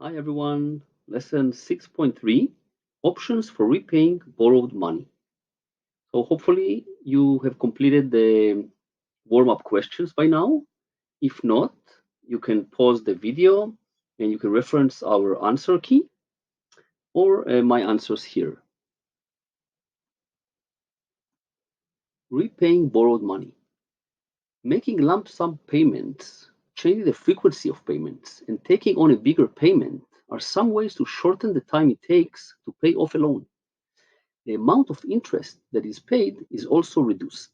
Hi everyone, lesson 6.3, options for repaying borrowed money. So hopefully you have completed the warm-up questions by now. If not, you can pause the video and you can reference our answer key or my answers here. Repaying borrowed money. Making lump sum payments, changing the frequency of payments, and taking on a bigger payment are some ways to shorten the time it takes to pay off a loan. The amount of interest that is paid is also reduced.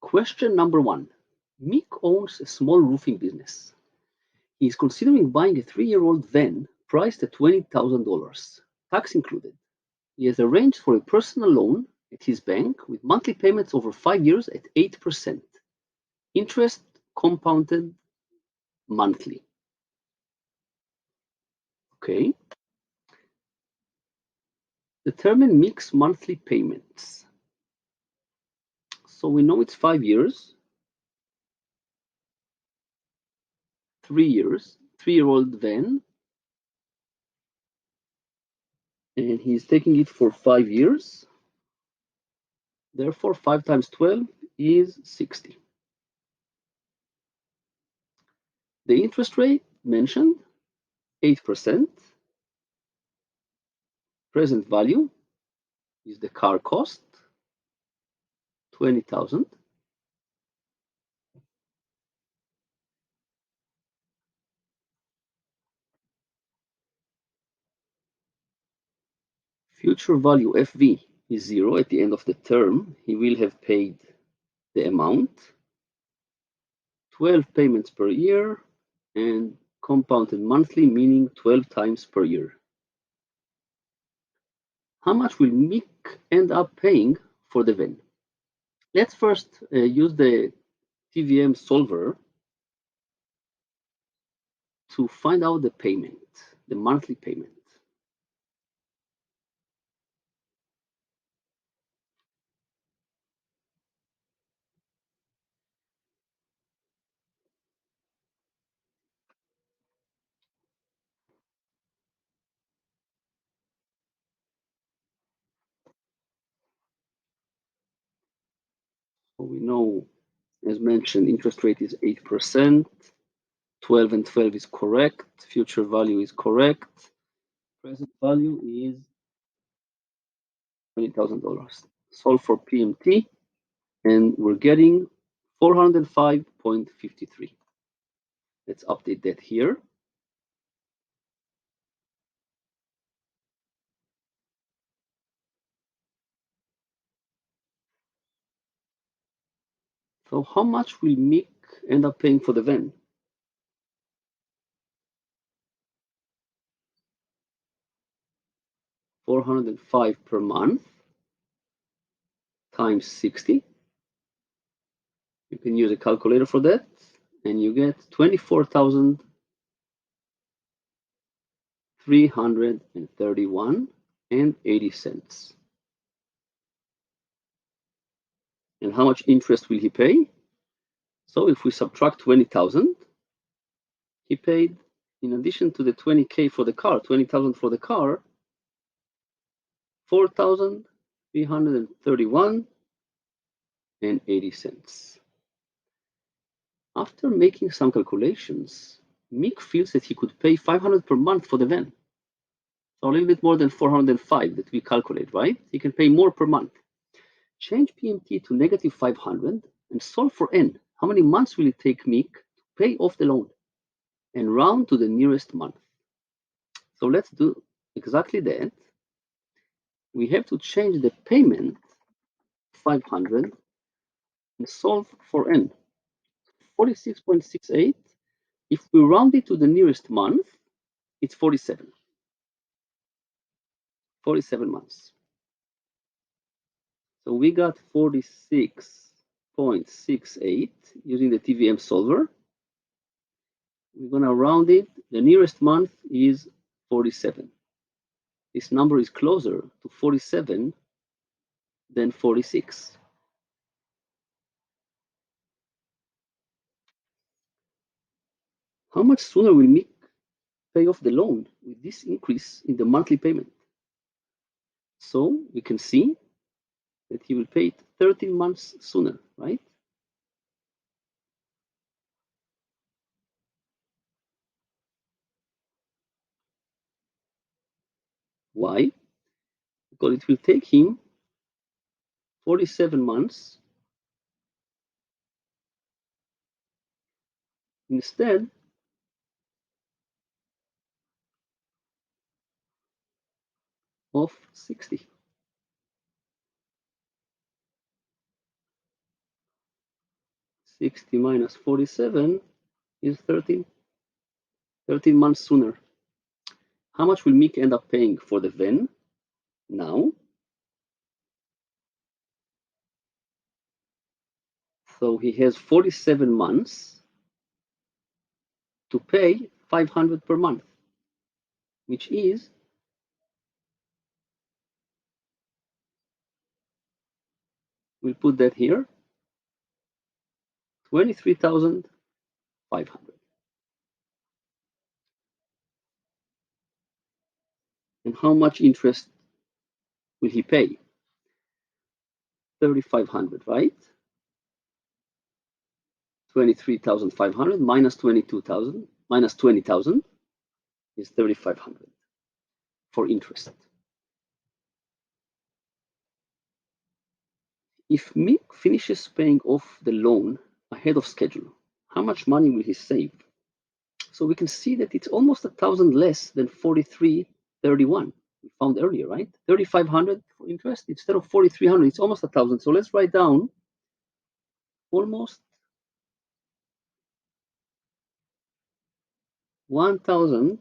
Question number one. Mick owns a small roofing business. He is considering buying a 3-year-old van priced at $20,000, tax included. He has arranged for a personal loan at his bank with monthly payments over 5 years at 8%, interest compounded monthly. Okay. Determine Mick's monthly payments. So we know it's 5 years, 3 years, 3-year-old van, and he's taking it for 5 years. Therefore, 5 times 12 is 60. The interest rate mentioned, 8%. Present value is the car cost, 20,000. Future value, FV, is 0 at the end of the term. He will have paid the amount, 12 payments per year, and compounded monthly, meaning 12 times per year. How much will Mick end up paying for the van? Let's first use the TVM solver to find out the payment, the monthly payment. So we know, as mentioned, interest rate is 8%, 12 and 12 is correct, future value is correct, present value is $20,000. Solve for PMT, and we're getting 405.53. Let's update that here. So how much will Mick end up paying for the van? 405 per month times 60. You can use a calculator for that, and you get 24,331 and 80 cents. And how much interest will he pay? So if we subtract 20,000, he paid, in addition to the 20K for the car, 20,000 for the car, 4,331 and 80 cents. After making some calculations, Mick feels that he could pay 500 per month for the van. So a little bit more than 405 that we calculate, right? He can pay more per month. Change PMT to negative 500 and solve for N. How many months will it take Mick to pay off the loan? And round to the nearest month. So let's do exactly that. We have to change the payment 500 and solve for N. 46.68. If we round it to the nearest month, it's 47. 47 months. So we got 46.68 using the TVM solver. We're going to round it. The nearest month is 47. this number is closer to 47 than 46. How much sooner will Mick pay off the loan with this increase in the monthly payment? So we can see that he will pay it 13 months sooner, right? Why? Because it will take him 47 months instead of 60. 60 minus 47 is 13 months sooner. How much will Mick end up paying for the van now? So he has 47 months to pay 500 per month, which is, we'll put that here, 23,500. And how much interest will he pay? 3,500, right? 23,500 minus 22,000 minus 20,000 is 3,500 for interest. If Mick finishes paying off the loan ahead of schedule, how much money will he save? So we can see that it's almost 1,000 less than 4331 we found earlier, right? 3,500 for interest instead of 4,300. It's almost 1,000. So let's write down almost 1,000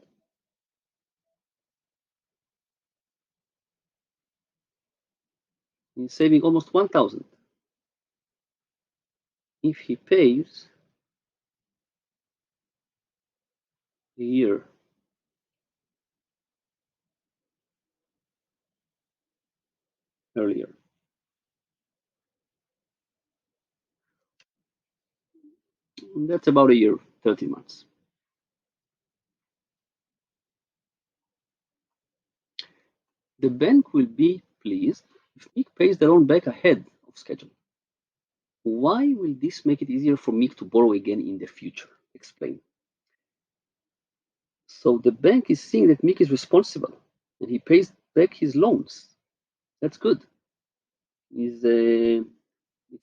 in saving almost 1,000 if he pays a year earlier. And that's about a year, 13 months. The bank will be pleased if Mick pays the loan back ahead of schedule. Why will this make it easier for Mick to borrow again in the future? Explain. So the bank is seeing that Mick is responsible and he pays back his loans. That's good. It's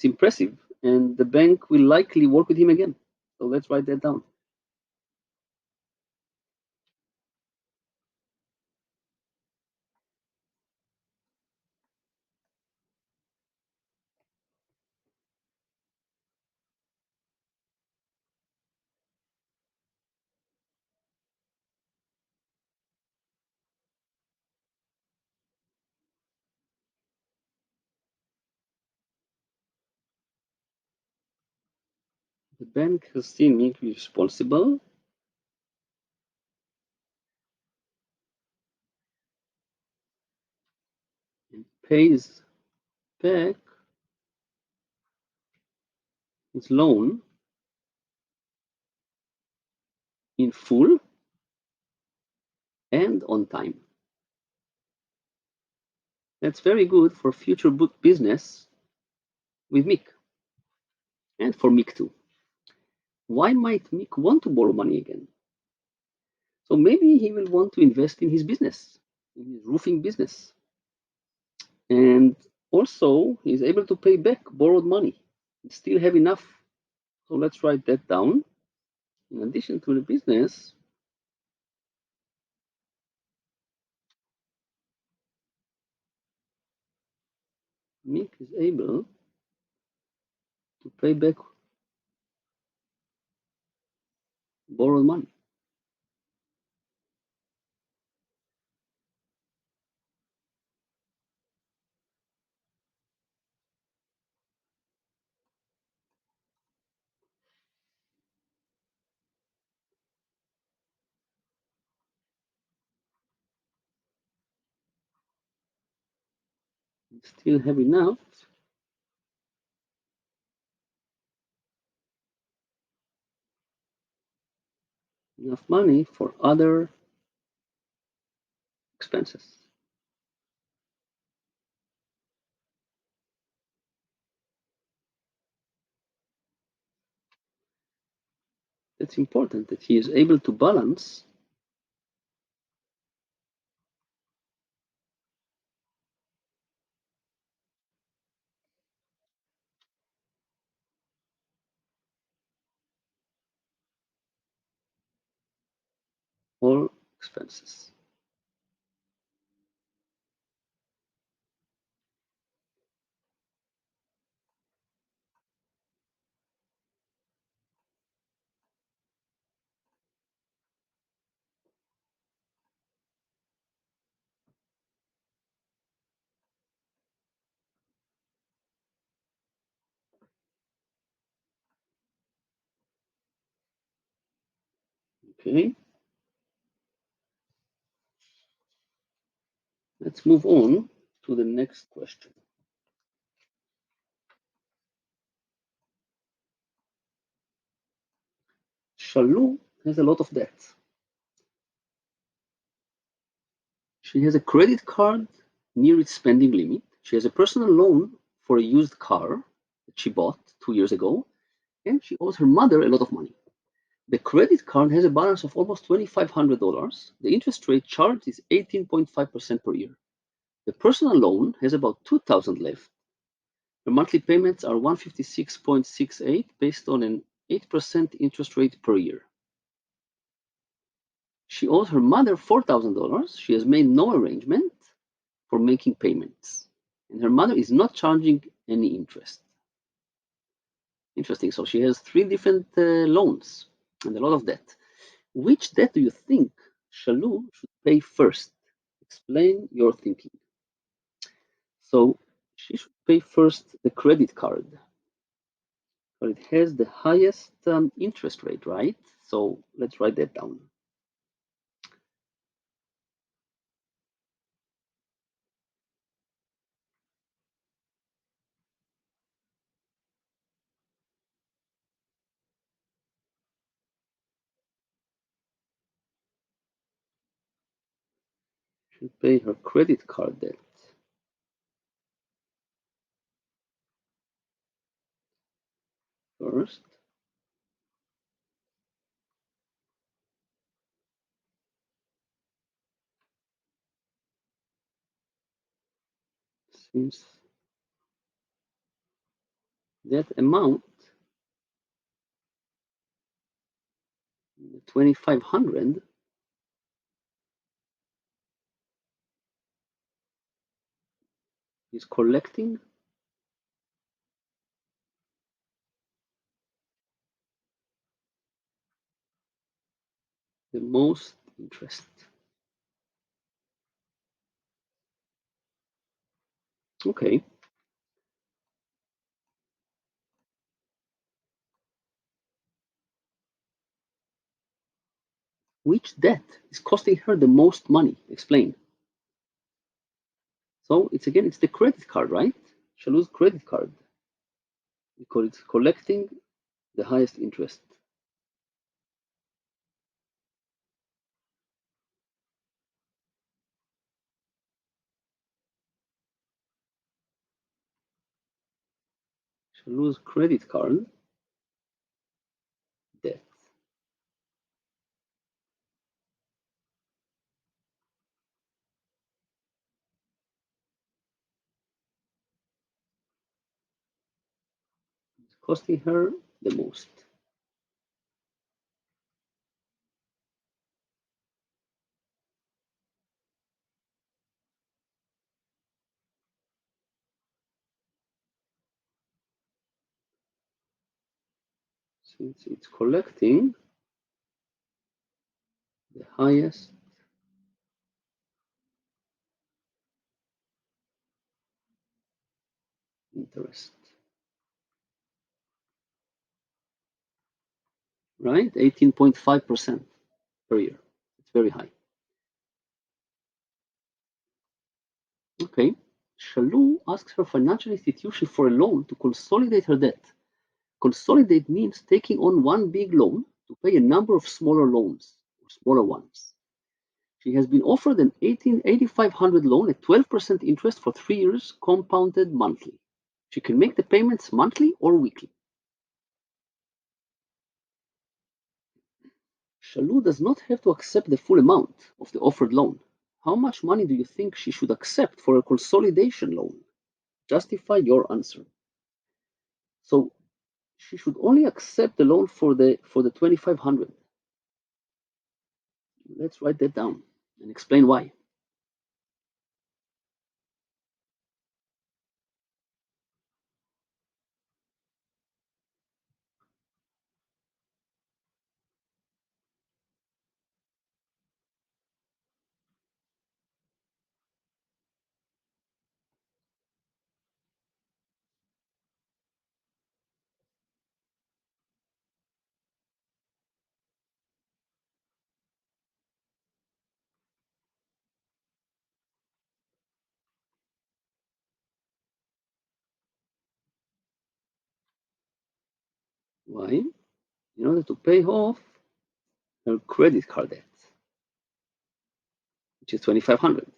impressive, and the bank will likely work with him again. So let's write that down. The bank has seen Mick be responsible and pays back his loan in full and on time. That's very good for future business with Mick and for Mick too. Why might Mick want to borrow money again? So maybe he will want to invest in his business, in his roofing business. And also, he's able to pay back borrowed money. He still have enough. So let's write that down. In addition to the business, Mick is able to pay back borrowed money. Still have enough money for other expenses. It's important that he is able to balance all expenses. Okay, let's move on to the next question. Shalu has a lot of debt. She has a credit card near its spending limit. She has a personal loan for a used car that she bought 2 years ago, and she owes her mother a lot of money. The credit card has a balance of almost $2,500. The interest rate charged is 18.5% per year. The personal loan has about 2,000 left. Her monthly payments are 156.68 based on an 8% interest rate per year. She owes her mother $4,000. She has made no arrangement for making payments, and her mother is not charging any interest. Interesting. So she has three different loans and a lot of debt. Which debt do you think Shalu should pay first? Explain your thinking. So she should pay first the credit card. But it has the highest interest rate, right? So let's write that down. Should pay her credit card debt first. Since that amount, 2,500, is collecting the most interest. Okay. Which debt is costing her the most money? Explain. So it's the credit card, right? Shalu's credit card because it's collecting the highest interest. Shalu's credit card debt. It's costing her the most. Since it's collecting the highest interest, right? 18.5% per year. It's very high. Okay. Shalou asks her financial institution for a loan to consolidate her debt. Consolidate means taking on one big loan to pay a number of smaller loans or smaller ones. She has been offered an 8,500 loan at 12% interest for 3 years, compounded monthly. She can make the payments monthly or weekly. Shalou does not have to accept the full amount of the offered loan. How much money do you think she should accept for a consolidation loan? Justify your answer. So she should only accept the loan for the 2,500. Let's write that down and explain why. Why? In order to pay off her credit card debt, which is 2,500.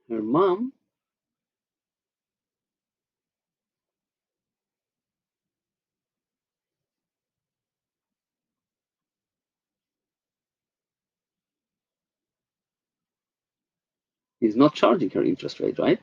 Her mom is not charging her interest rate, right?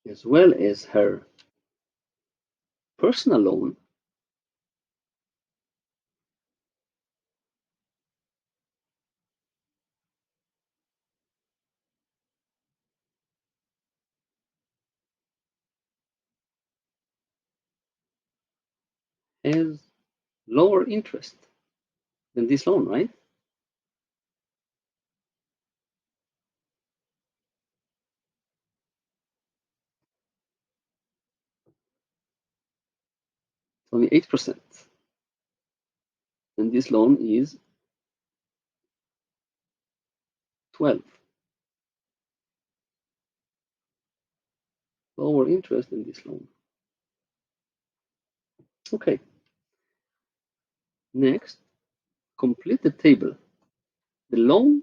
As well as her personal loan has lower interest than this loan, right? It's only 8%. And this loan is 12. Lower interest than this loan. Okay. Next, complete the table. The loan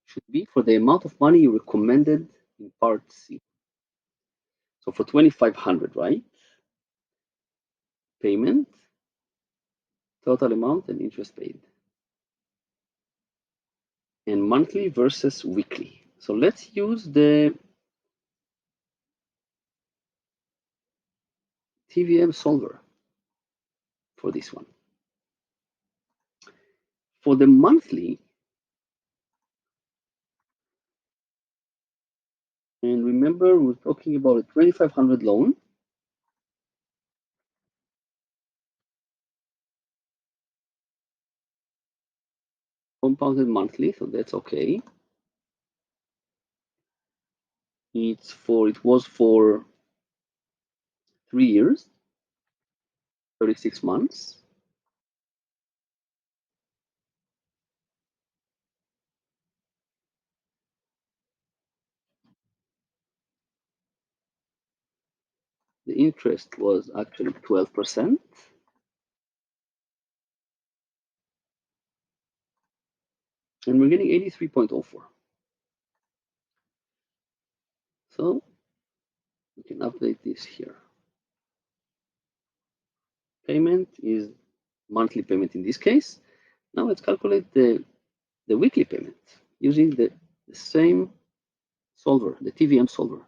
should be for the amount of money you recommended in part C. So for 2,500, right? Payment, total amount, and interest paid. And monthly versus weekly. So let's use the TVM solver for this one. For the monthly, and remember we're talking about a 2,500 loan. Compounded monthly, so that's okay. It was for 3 years, 36 months. The interest was actually 12%. And we're getting 83.04. So can update this here. Payment is monthly payment in this case. Now let's calculate the weekly payment using the same solver, the TVM solver.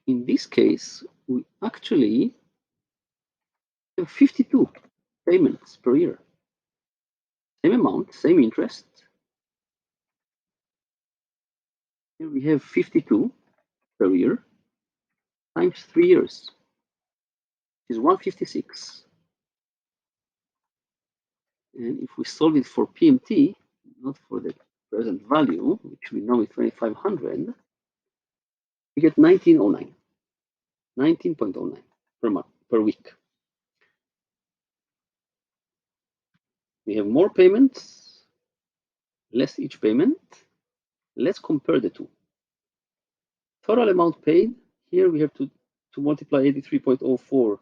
In this case, we actually have 52 payments per year. Same amount, same interest. Here we have 52 per year times 3 years is 156. And if we solve it for PMT, not for the present value, which we know is 2500, we get 1909, 19.09 per month, per week. We have more payments, less each payment. Let's compare the two. Total amount paid, here we have to multiply 83.04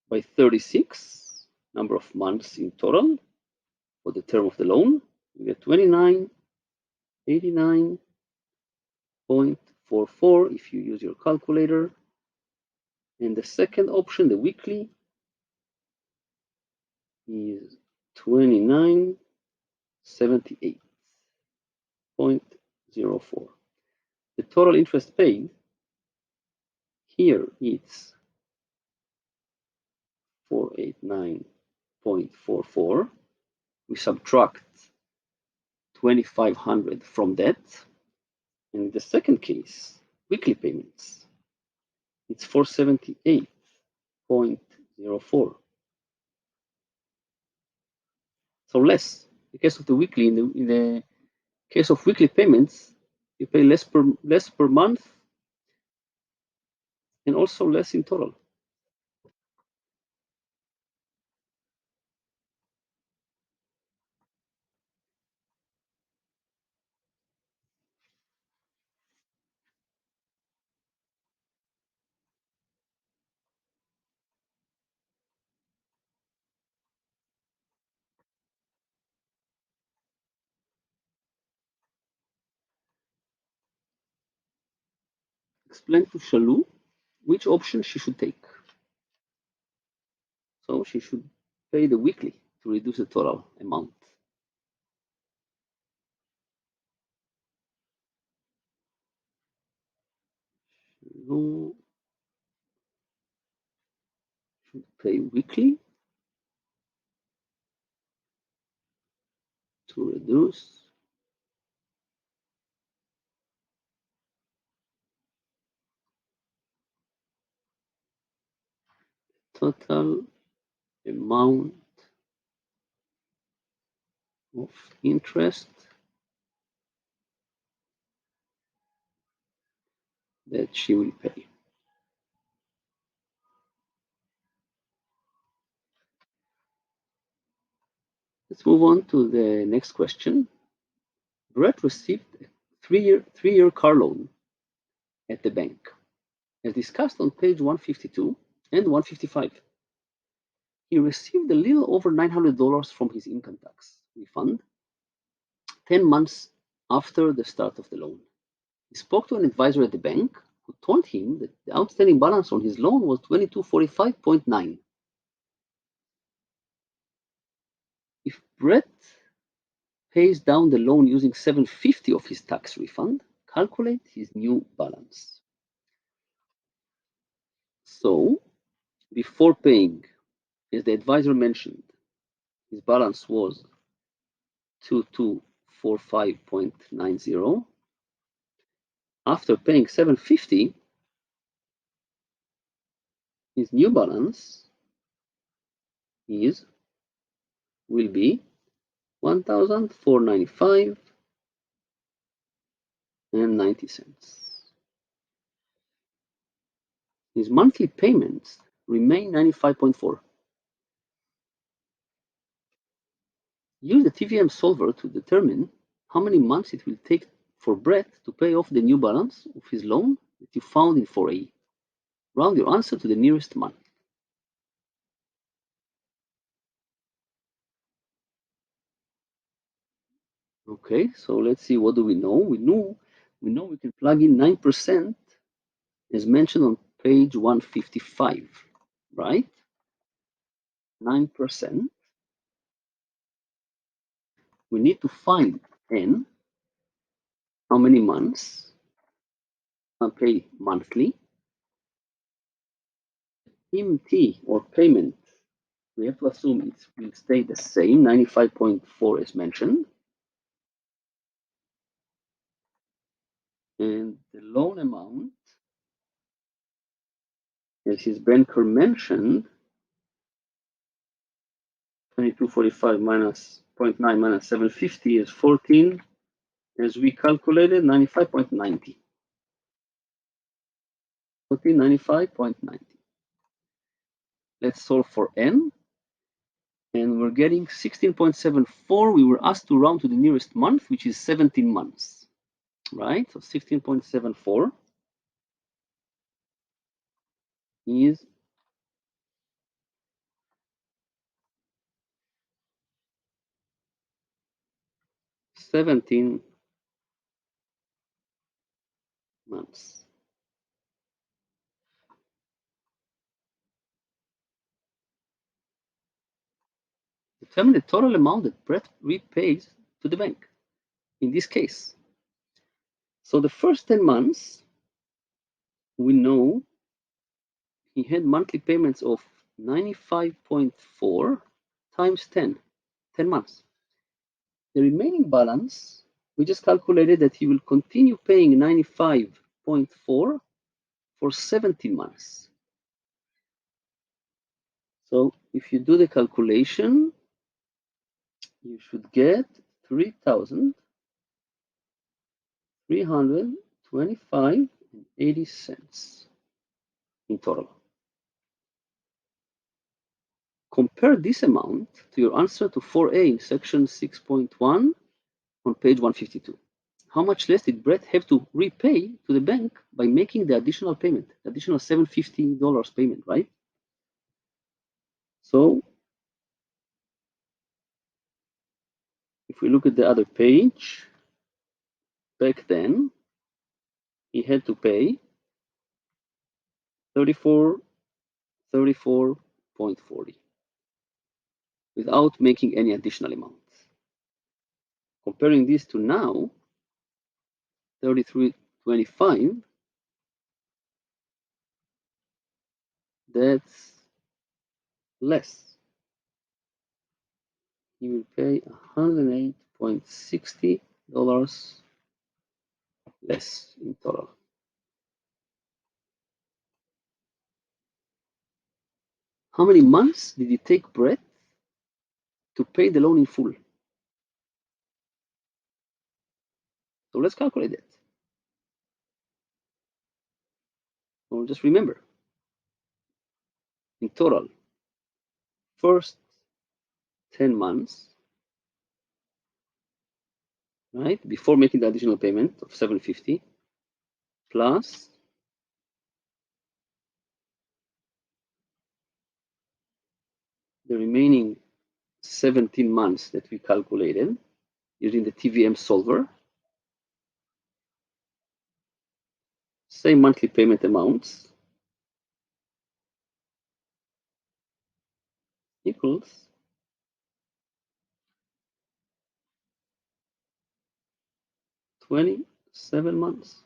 by 36, number of months in total for the term of the loan. We get 2989.44 if you use your calculator. And the second option, the weekly, is 2978.04. The total interest paid here is 489.44. We subtract 2500 from that. And in the second case, weekly payments, it's 478.04. So less. In the case of the weekly, in the case of weekly payments, you pay less per month and also less in total. Explain to Shalou which option she should take. So she should pay the weekly to reduce the total amount. Shalou should pay weekly to reduce total amount of interest that she will pay. Let's move on to the next question. Brett received a three-year car loan at the bank, as discussed on page 152 and 155. He received a little over $900 from his income tax refund 10 months after the start of the loan. He spoke to an advisor at the bank who told him that the outstanding balance on his loan was $2245.9. If Brett pays down the loan using $750 of his tax refund, calculate his new balance. So, before paying, as the advisor mentioned, his balance was 2245.90. After paying 750, his new balance will be 1,495.90. His monthly payments remain 95.4. Use the TVM solver to determine how many months it will take for Brett to pay off the new balance of his loan that you found in 4A. Round your answer to the nearest month. Okay, so let's see, what do we know? We know we can plug in 9% is mentioned on page 155, right? 9%. We need to find N, how many months, pay monthly. MT or payment, we have to assume it will stay the same, 95.4 as mentioned. And the loan amount, as his banker mentioned, 2245 minus 0.9 minus 750 is 14, as we calculated 95.90. 1495.90. Let's solve for n, and we're getting 16.74. We were asked to round to the nearest month, which is 17 months, right? So 16.74 is 17 months. Determine the total amount that Brett repays to the bank in this case. So the first 10 months, we know he had monthly payments of 95.4 times 10 months. The remaining balance, we just calculated that he will continue paying 95.4 for 17 months. So if you do the calculation, you should get 3,325.80 cents in total. Compare this amount to your answer to 4A in section 6.1 on page 152. How much less did Brett have to repay to the bank by making the additional payment, additional $750 payment, right? So if we look at the other page, back then, he had to pay 34.40 without making any additional amounts. Comparing this to now, 33.25, that's less. He will pay $108.60 less in total. How many months did it take Brett to pay the loan in full? So let's calculate it. Or just remember, in total, first 10 months, right, before making the additional payment of 750, plus the remaining 17 months that we calculated using the TVM solver, same monthly payment amounts, equals 27 months.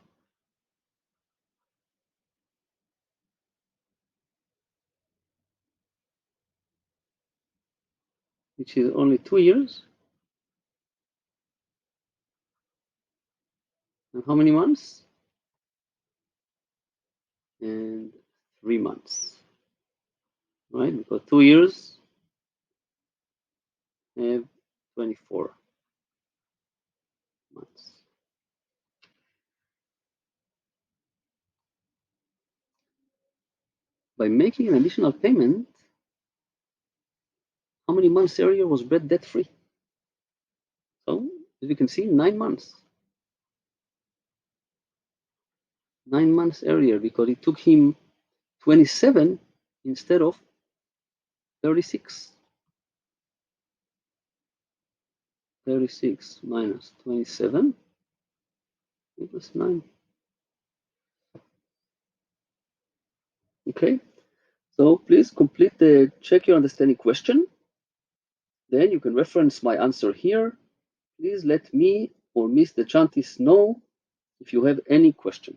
Which is only 2 years. And how many months? And 3 months. Right? Because 2 years have 24 months. By making an additional payment, how many months earlier was Brett debt free? So, as we can see, 9 months. 9 months earlier, because it took him 27 instead of 36. 36 minus 27 equals 9. Okay, so please complete the check your understanding question. Then you can reference my answer here. Please let me or Miss DeChantis know if you have any question.